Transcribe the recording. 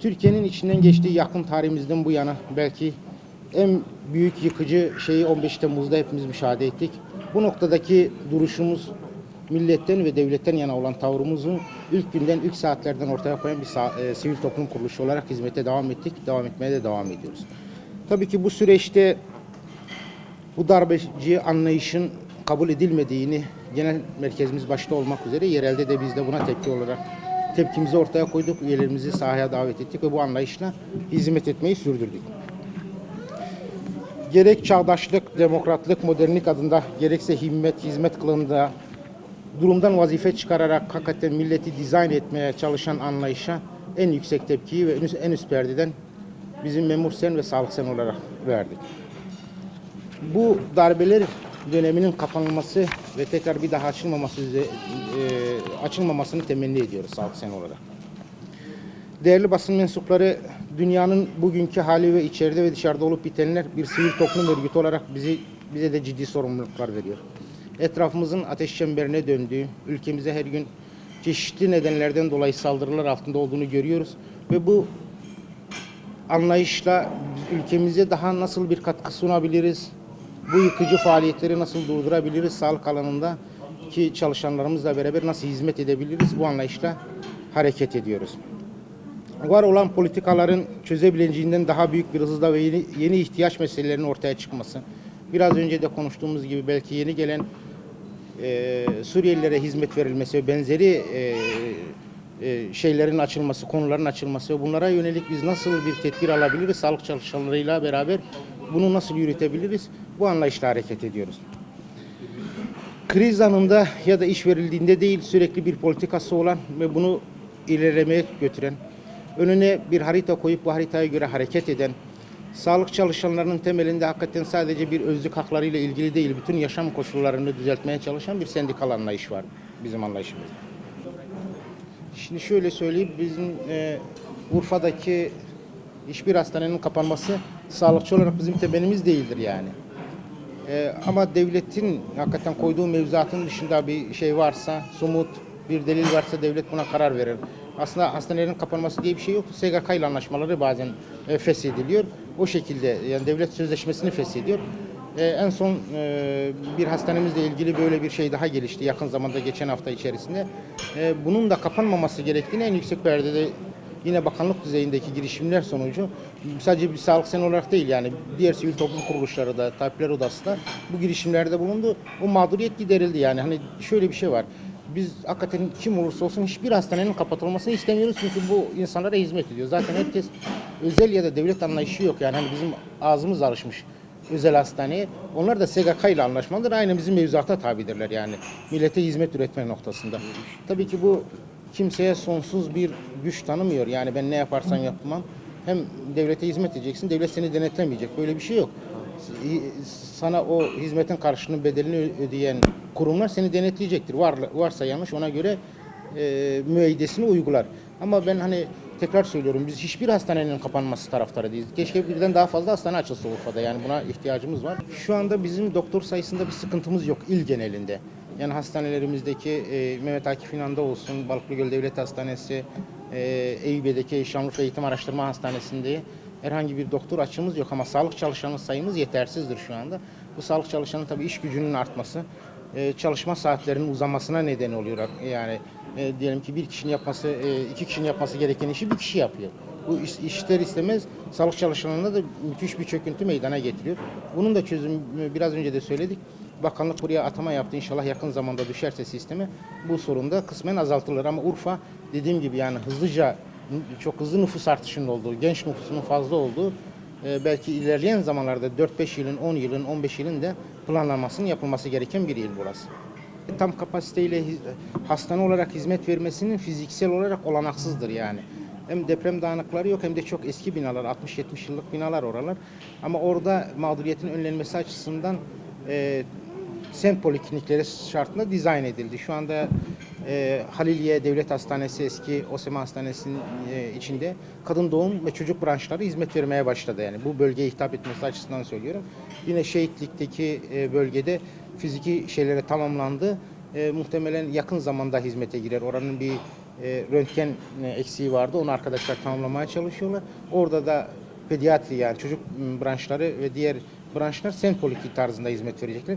Türkiye'nin içinden geçtiği yakın tarihimizden bu yana belki en büyük yıkıcı şeyi 15 Temmuz'da hepimiz müşahede ettik. Bu noktadaki duruşumuz milletten ve devletten yana olan tavrımızı ilk günden, ilk saatlerden ortaya koyan bir sivil toplum kuruluşu olarak hizmete devam ettik. Devam etmeye de devam ediyoruz. Tabii ki bu süreçte bu darbeci anlayışın kabul edilmediğini genel merkezimiz başta olmak üzere yerelde de biz de buna tepki olarak tepkimizi ortaya koyduk. Üyelerimizi sahaya davet ettik ve bu anlayışla hizmet etmeyi sürdürdük. Gerek çağdaşlık, demokratlık, modernlik adında gerekse hizmet kılığında durumdan vazife çıkararak hakikaten milleti dizayn etmeye çalışan anlayışa en yüksek tepkiyi ve en üst perdeden bizim Memur Sen ve Sağlık Sen olarak verdik. Bu darbeler döneminin kapanılması ve tekrar bir daha açılmamasını temenni ediyoruz Sağlık Sen olarak. Değerli basın mensupları, dünyanın bugünkü hali ve içeride ve dışarıda olup bitenler bir sivil toplum örgütü olarak bize de ciddi sorumluluklar veriyor. Etrafımızın ateş çemberine döndüğü, ülkemize her gün çeşitli nedenlerden dolayı saldırılar altında olduğunu görüyoruz ve bu anlayışla ülkemize daha nasıl bir katkı sunabiliriz, bu yıkıcı faaliyetleri nasıl durdurabiliriz, sağlık alanında ki çalışanlarımızla beraber nasıl hizmet edebiliriz, bu anlayışla hareket ediyoruz. Var olan politikaların çözebileceğinden daha büyük bir hızla ve yeni ihtiyaç meselelerinin ortaya çıkması, biraz önce de konuştuğumuz gibi belki yeni gelen Suriyelilere hizmet verilmesi ve benzeri şeylerin açılması, konuların açılması ve bunlara yönelik biz nasıl bir tedbir alabiliriz, sağlık çalışanlarıyla beraber bunu nasıl yürütebiliriz, bu anlayışla hareket ediyoruz. Kriz anında ya da iş verildiğinde değil, sürekli bir politikası olan ve bunu ilerlemeye götüren, önüne bir harita koyup bu haritaya göre hareket eden, sağlık çalışanlarının temelinde hakikaten sadece bir özlük haklarıyla ilgili değil, bütün yaşam koşullarını düzeltmeye çalışan bir sendikal anlayış var bizim anlayışımızda. Şimdi şöyle söyleyeyim, bizim Urfa'daki hiçbir hastanenin kapanması sağlıkçı olarak bizim temelimiz değildir yani. Ama devletin hakikaten koyduğu mevzuatın dışında bir şey varsa, somut bir delil varsa devlet buna karar verir. Aslında hastanelerin kapanması diye bir şey yok. SGK ile anlaşmaları bazen feshediliyor. O şekilde yani devlet sözleşmesini feshediyor. En son bir hastanemizle ilgili böyle bir şey daha gelişti yakın zamanda geçen hafta içerisinde. Bunun da kapanmaması gerektiğini en yüksek perdede yine bakanlık düzeyindeki girişimler sonucu sadece bir Sağlık Sen olarak değil yani diğer sivil toplum kuruluşları da Tabipler Odası da bu girişimlerde bulundu. O mağduriyet giderildi yani hani şöyle bir şey var. Biz hakikaten kim olursa olsun hiçbir hastanenin kapatılmasını istemiyoruz çünkü bu insanlara hizmet ediyor. Zaten herkes özel ya da devlet anlayışı yok yani hani bizim ağzımız alışmış özel hastaneye. Onlar da SGK ile anlaşmalıdır. Aynı bizim mevzuata tabidirler yani. Millete hizmet üretme noktasında. Tabii ki bu kimseye sonsuz bir güç tanımıyor. Yani ben ne yaparsam yapmam. Hem devlete hizmet edeceksin, devlet seni denetlemeyecek. Böyle bir şey yok. Sana o hizmetin karşılığını bedelini ödeyen kurumlar seni denetleyecektir. Varsa yanlış ona göre müeyyidesini uygular. Ama ben hani tekrar söylüyorum biz hiçbir hastanenin kapanması taraftarı değiliz. Keşke birden daha fazla hastane açılsa Urfa'da yani buna ihtiyacımız var. Şu anda bizim doktor sayısında bir sıkıntımız yok il genelinde. Yani hastanelerimizdeki Mehmet Akif İnan'da olsun, Balıklıgöl Devlet Hastanesi, Eyüp'teki Şanlıurfa Eğitim Araştırma Hastanesi'nde herhangi bir doktor açığımız yok ama sağlık çalışanı sayımız yetersizdir şu anda. Bu sağlık çalışanı tabii iş gücünün artması, çalışma saatlerinin uzamasına neden oluyor. Yani diyelim ki bir kişinin yapması, iki kişinin yapması gereken işi bir kişi yapıyor. Bu ister istemez sağlık çalışanlarına da müthiş bir çöküntü meydana getiriyor. Bunun da çözümü biraz önce de söyledik. Bakanlık buraya atama yaptı. İnşallah yakın zamanda düşerse sisteme bu sorun da kısmen azaltılır. Ama Urfa dediğim gibi yani çok hızlı nüfus artışının olduğu, genç nüfusunun fazla olduğu belki ilerleyen zamanlarda 4-5 yılın, 10 yılın, 15 yılın da planlanmasının yapılması gereken bir il burası. Tam kapasiteyle hastane olarak hizmet vermesinin fiziksel olarak olanaksızdır yani. Hem deprem dayanıkları yok hem de çok eski binalar, 60-70 yıllık binalar oralar. Ama orada mağduriyetin önlenmesi açısından semt poliklinikleri şartında dizayn edildi. Şu anda Haliliye Devlet Hastanesi eski OSEMA Hastanesi'nin içinde kadın doğum ve çocuk branşları hizmet vermeye başladı. Yani bu bölgeye hitap etmesi açısından söylüyorum. Yine Şehitlik'teki bölgede fiziki şeylere tamamlandı. Muhtemelen yakın zamanda hizmete girer. Oranın bir röntgen eksiği vardı. Onu arkadaşlar tamamlamaya çalışıyorlar. Orada da pediatri yani çocuk branşları ve diğer branşlar Sempoliklinik tarzında hizmet verecekler.